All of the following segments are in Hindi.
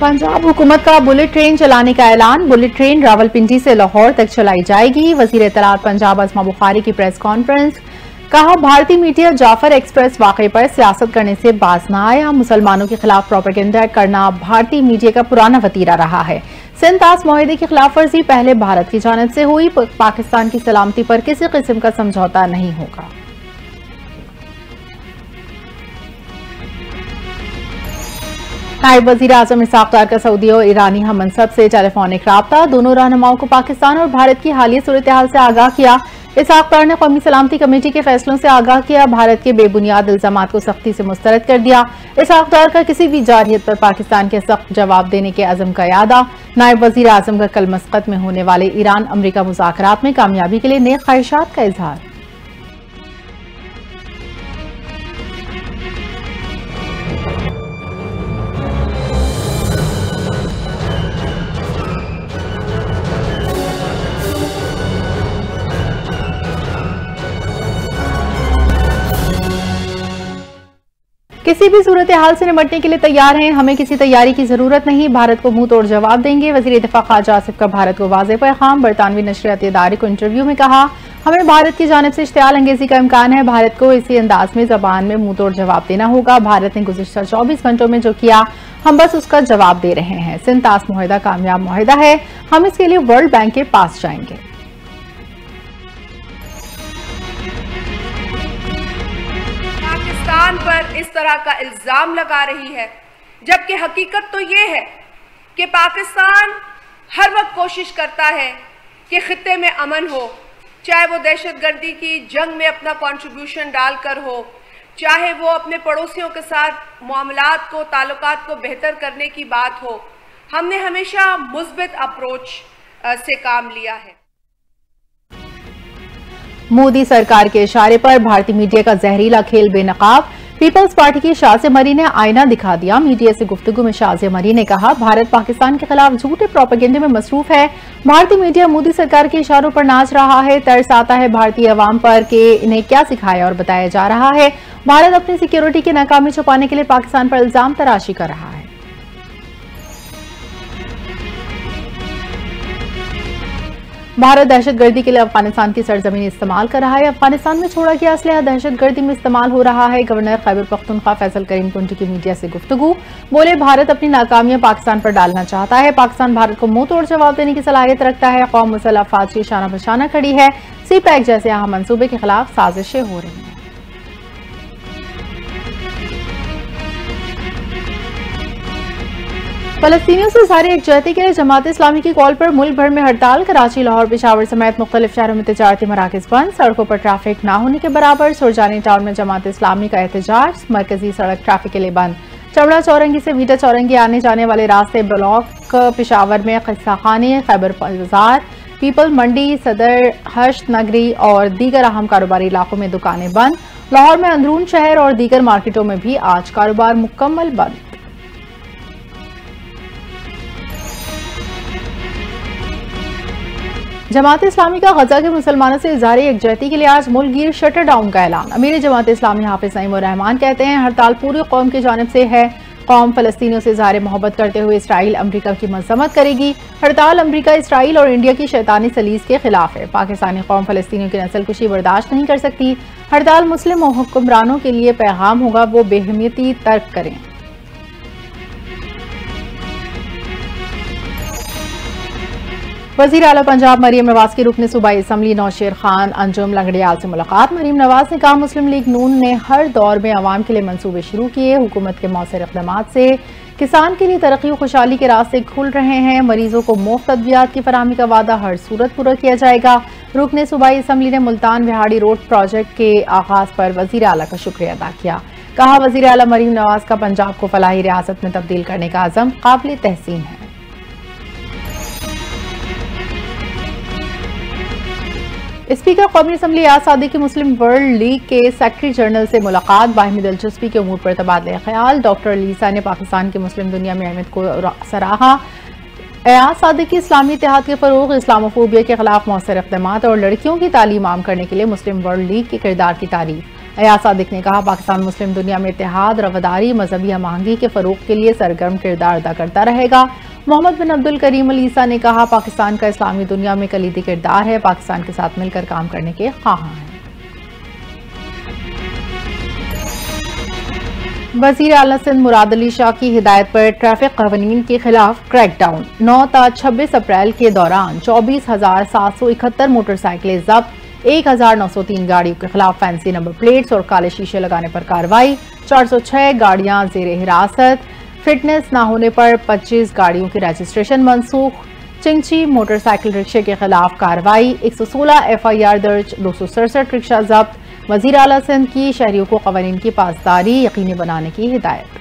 पंजाब हुकूमत का बुलेट ट्रेन चलाने का ऐलान। बुलेट ट्रेन रावलपिंडी से लाहौर तक चलाई जाएगी। वजीर इत्तलात पंजाब अज़मा बुखारी की प्रेस कॉन्फ्रेंस। कहा, भारतीय मीडिया जाफर एक्सप्रेस वाक़े पर सियासत करने से बाज न आया। मुसलमानों के खिलाफ प्रोपेगेंडा करना भारतीय मीडिया का पुराना वतीरा रहा है। सिंध तास मुआहदे की खिलाफ वर्जी पहले भारत की जानिब से हुई। पाकिस्तान की सलामती पर किसी किस्म का समझौता नहीं होगा। नायब वजीर आजम इसहाक डार का सऊदी और ईरानी हम मनसब से टेलीफोनिक राब्ता। दोनों रहनुमाओं को पाकिस्तान और भारत की हालिया सूरत हाल से आगाह किया। इसहाक डार ने कौमी सलामती कमेटी के फैसलों से आगाह किया। भारत के बेबुनियाद इल्जामात को सख्ती से मुस्तरद कर दिया। इसहाक डार का किसी भी जारहियत पर पाकिस्तान के सख्त जवाब देने के अज़म का यादा। नायब वजीर आजम का कल मस्कत में होने वाले ईरान अमरीका मुज़ाकरात में कामयाबी के लिए नेक ख्वाहिशात का इजहार। किसी भी सूरत हाल से निपटने के लिए तैयार हैं। हमें किसी तैयारी की जरूरत नहीं। भारत को मुंह तोड़ जवाब देंगे। वजीर दिफा ख्वाजा आसिफ का भारत को वाज़ेह पैगाम। बरतानवी नशरियाती इदारे को इंटरव्यू में कहा, हमें भारत की जानिब से इश्तियाल अंगेजी का इम्कान है। भारत को इसी अंदाज में जबान में मुंह तोड़ जवाब देना होगा। भारत ने गुज़िश्ता 24 घंटों में जो किया, हम बस उसका जवाब दे रहे हैं। सिंध तास मुआहदा कामयाब मुआहदा है। हम इसके लिए वर्ल्ड बैंक के पास जाएंगे। पाकिस्तान पर इस तरह का इल्जाम लगा रही है, जबकि हकीकत तो ये है कि पाकिस्तान हर वक्त कोशिश करता है कि खित्ते में अमन हो, चाहे वो दहशतगर्दी की जंग में अपना कंट्रीब्यूशन डालकर हो, चाहे वो अपने पड़ोसियों के साथ मामलात को, ताल्लुकात को बेहतर करने की बात हो। हमने हमेशा मुस्बित अप्रोच से काम लिया है। मोदी सरकार के इशारे पर भारतीय मीडिया का जहरीला खेल बेनकाब। पीपल्स पार्टी की शाज़िया मरी ने आईना दिखा दिया। मीडिया से गुफ्तगू में शाज़िया मरी ने कहा, भारत पाकिस्तान के खिलाफ झूठे प्रोपेगेंडे में मसरूफ है। भारतीय मीडिया मोदी सरकार के इशारों पर नाच रहा है। तरस आता है भारतीय अवाम पर कि इन्हें क्या सिखाया और बताया जा रहा है। भारत अपनी सिक्योरिटी की नाकामी छुपाने के लिए पाकिस्तान पर इल्जाम तराशी कर रहा है। भारत दहशतगर्दी के लिए अफगानिस्तान की सरजमीन इस्तेमाल कर रहा है। अफगानिस्तान में छोड़ा गया असलहा दहशतगर्दी में इस्तेमाल हो रहा है। गवर्नर खैबर पख्तूनख्वा फैसल करीम कुंटी की मीडिया से गुफ्तगू। बोले, भारत अपनी नाकामियां पाकिस्तान पर डालना चाहता है। पाकिस्तान भारत को मुंह तोड़ जवाब देने की सलाहियत रखता है। कौम मुसल्लह अफवाज की शाना बशाना खड़ी है। सी पैक जैसे अहम मंसूबे के खिलाफ साजिशें हो रही हैं। फलस्तीनियों से सारी एकजहती के लिए जमात इस्लामी की कॉल पर मुल्क भर में हड़ताल। कराची, लाहौर, पेशावर समेत मुख्तलिफ शहरों में तिजारती मराकज़ बंद। सड़कों पर ट्रैफिक ना होने के बराबर। सुरजानी टाउन में जमात इस्लामी का एहतजाज। मरकजी सड़क ट्रैफिक के लिए बंद। चमड़ा चौरंगी से वीटा चौरंगी आने जाने वाले रास्ते ब्लॉक। पेशावर में किस्सा खाने, खैबर बाजार, पीपल मंडी, सदर हश्त नगरी और दीगर अहम कारोबारी इलाकों में दुकानें बंद। लाहौर में अंदरून शहर और दीगर मार्केटों में भी आज कारोबार मुकम्मल बंद। जमात इस्लामी का गजा के मुसलमानों से इज़हार यकजहती के लिए आज मुल्क गिर शटर डाउन का ऐलान। अमीर जमात इस्लामी हाफिज नईम उर रहमान कहते हैं, हड़ताल पूरी कौम की जानिब से है। कौम फलस्तीनियों से इज़हार मोहब्बत करते हुए इसराइल अमरीका की मजम्मत करेगी। हड़ताल अमरीका, इसराइल और इंडिया की शैतानी सलीस के खिलाफ है। पाकिस्तानी कौम फलस्तीनियों की नस्लकुशी बर्दाश्त नहीं कर सकती। हड़ताल मुस्लिम हुक्मरानों के लिए पैगाम होगा, वो बेहमियती तर्क करें। वज़ीर आला पंजाब मरीम नवाज की रुकन सूबाई असम्बली नौशेर खान अंजुम लंगड़ियाल से मुलाकात। मरीम नवाज ने कहा, मुस्लिम लीग नून ने हर दौर में अवाम के लिए मंसूबे शुरू किए। हुकूमत के मौसर इक़दामात से किसान के लिए तरक्की और खुशहाली के रास्ते खुल रहे हैं। मरीजों को मुफ्त अद्वियात की फराहमी का वादा हर सूरत पूरा किया जाएगा। रुकन सूबाई असम्बली ने मुल्तान विहाड़ी रोड प्रोजेक्ट के आगाज पर वज़ीर आला का शुक्रिया अदा किया। कहा, वज़ीर आला मरीम नवाज का पंजाब को फलाही रियासत में तब्दील करने का अज़म काबिल तहसीन है। स्पीकर कौमी असम्बली आज़ाद सादी की मुस्लिम वर्ल्ड लीग के सेक्रेटरी जनरल से मुलाकात। बाहिमी दिलचस्पी के उमूर पर तबादला ख्याल। डॉक्टर लीसा ने पाकिस्तान की मुस्लिम दुनिया में अहमियत को सराहा। आज़ाद सादी की इस्लामी इत्तेहाद के फ़रोग़, इस्लामोफोबिया के खिलाफ मौसर इक़दामात और लड़कियों की तालीम आम करने के लिए मुस्लिम वर्ल्ड लीग के किरदार की तारीफ। अयाज सादिक ने कहा, पाकिस्तान मुस्लिम दुनिया में इत्तेहाद, रवादारी, मजहबी हमआहंगी के फरोग के लिए सरगर्म किरदार अदा करता रहेगा। मोहम्मद बिन अब्दुल करीम अल ईसा ने कहा, पाकिस्तान का इस्लामी दुनिया में कलीदी किरदार है, पाकिस्तान के साथ मिलकर काम करने के ख्वाहां हैं। वज़ीर आला सिंध मुराद अली शाह की हिदायत पर ट्रैफिक कवानीन के खिलाफ क्रैकडाउन। 9 ता 26 अप्रैल के दौरान 24,771 मोटरसाइकिलें जब्त, 1,903 गाड़ियों के खिलाफ फैंसी नंबर प्लेट्स और काले शीशे लगाने पर कार्रवाई, 406 गाड़ियां जेर हिरासत, फिटनेस न होने पर 25 गाड़ियों की रजिस्ट्रेशन मनसूख। चिंची मोटरसाइकिल रिक्शे के खिलाफ कार्रवाई, 116 FIR दर्ज, 267 रिक्शा जब्त। वज़ीर आला सिंध की शहरियों को क़वानीन की पासदारी यकीनी बनाने की हिदायत।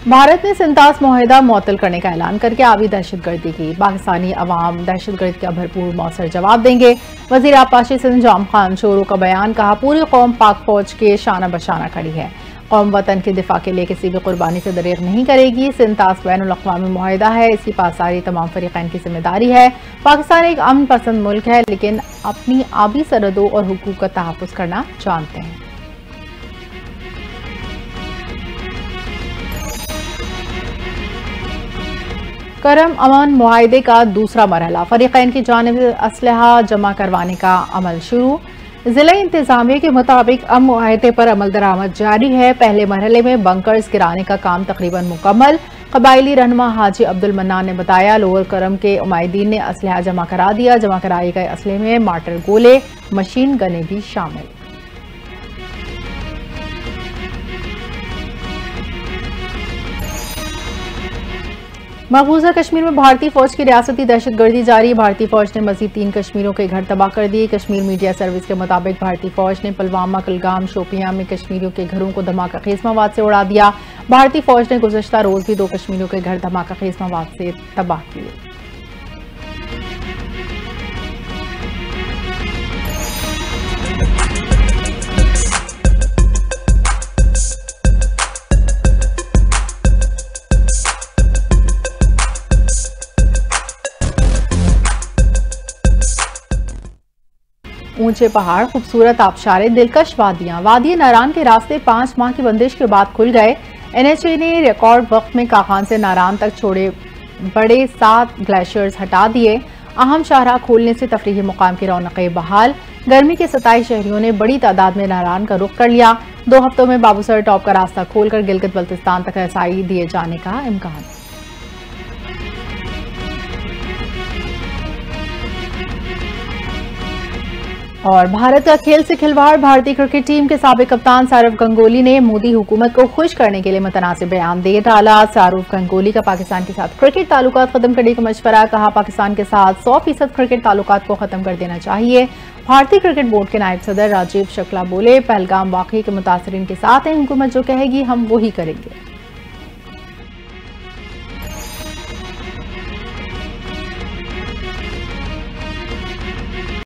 भारत ने सिंतास मुआहिदा मुअत्तल करने का ऐलान करके आवी दहशतगर्दी की। पाकिस्तानी अवाम दहशतगर्दी का भरपूर मौसर जवाब देंगे। वज़ीर आबपाशी सिंध जाम खान शोरो का बयान, कहा, पूरी कौम पाक फौज के शाना बशाना खड़ी है। कौम वतन के दिफा के लिए किसी भी कुर्बानी से दरेग नहीं करेगी। सिंतास बैनुल-अक़वामी मुआहिदा है, इसकी पासदारी तमाम फरीक़ैन की जिम्मेदारी है। पाकिस्तान एक अमन पसंद मुल्क है, लेकिन अपनी आबी सरहदों और हुकूक का तहफ़्फ़ुज़ करना जानते हैं। करम अमन मुआहिदे का दूसरा मरहला, फरीक़ैन की जानिब से असलहा जमा करवाने का अमल शुरू। जिला इंतजामिया के मुताबिक अब मुआहिदे पर अमल दरामद जारी है। पहले मरहले में बंकर्स गिराने का काम तकरीबन मुकम्मल। कबायली रहनुमा हाजी अब्दुल मन्नान ने बताया, लोअर करम के उमायदीन ने असलहा जमा करा दिया। जमा कराए गए असले में मार्टर गोले, मशीन गनें भी शामिल। मकबूजा कश्मीर में भारतीय फौज की रियासती दहशतगर्दी जारी। भारतीय फौज ने मजीद 3 कश्मीरियों के घर तबाह कर दिए। कश्मीर मीडिया सर्विस के मुताबिक भारतीय फौज ने पुलवामा, कुलगाम, शोपियां में कश्मीरियों के घरों को धमाका-खेज मवाद से उड़ा दिया। भारतीय फौज ने गुज़श्ता रोज भी 2 कश्मीरियों के घर धमाका-खेज मवाद से तबाह किए। ऊंचे पहाड़, खूबसूरत आबशारें, दिलकश वादियां। वादी नारान के रास्ते 5 माह की बंदिश के बाद खुल गए। NHA ने रिकॉर्ड वक्त में काखान से नारान तक छोड़े बड़े 7 ग्लेशियर्स हटा दिए। अहम शाहराह खोलने से तफरीही मुकाम की रौनकें बहाल। गर्मी के 27 शहरियों ने बड़ी तादाद में नारान का रुख कर लिया। 2 हफ्तों में बाबूसर टॉप का रास्ता खोलकर गिलगित बल्तिस्तान तक रसाई दिए जाने का इम्कान। और भारत का खेल से खिलवाड़, भारतीय क्रिकेट टीम के साबिक कप्तान सौरव गंगोली ने मोदी हुकूमत को खुश करने के लिए मुतनासिब बयान दे डाला। सौरव गंगोली का पाकिस्तान के साथ क्रिकेट ताल्लुकात खत्म करने का मशवरा, कहा, पाकिस्तान के साथ 100% क्रिकेट ताल्लुकात को खत्म कर देना चाहिए। भारतीय क्रिकेट बोर्ड के नायब सदर राजीव शुक्ला बोले, पहलगाम वाकये के मुतासरीन के साथ है, हुकूमत जो कहेगी हम वही करेंगे।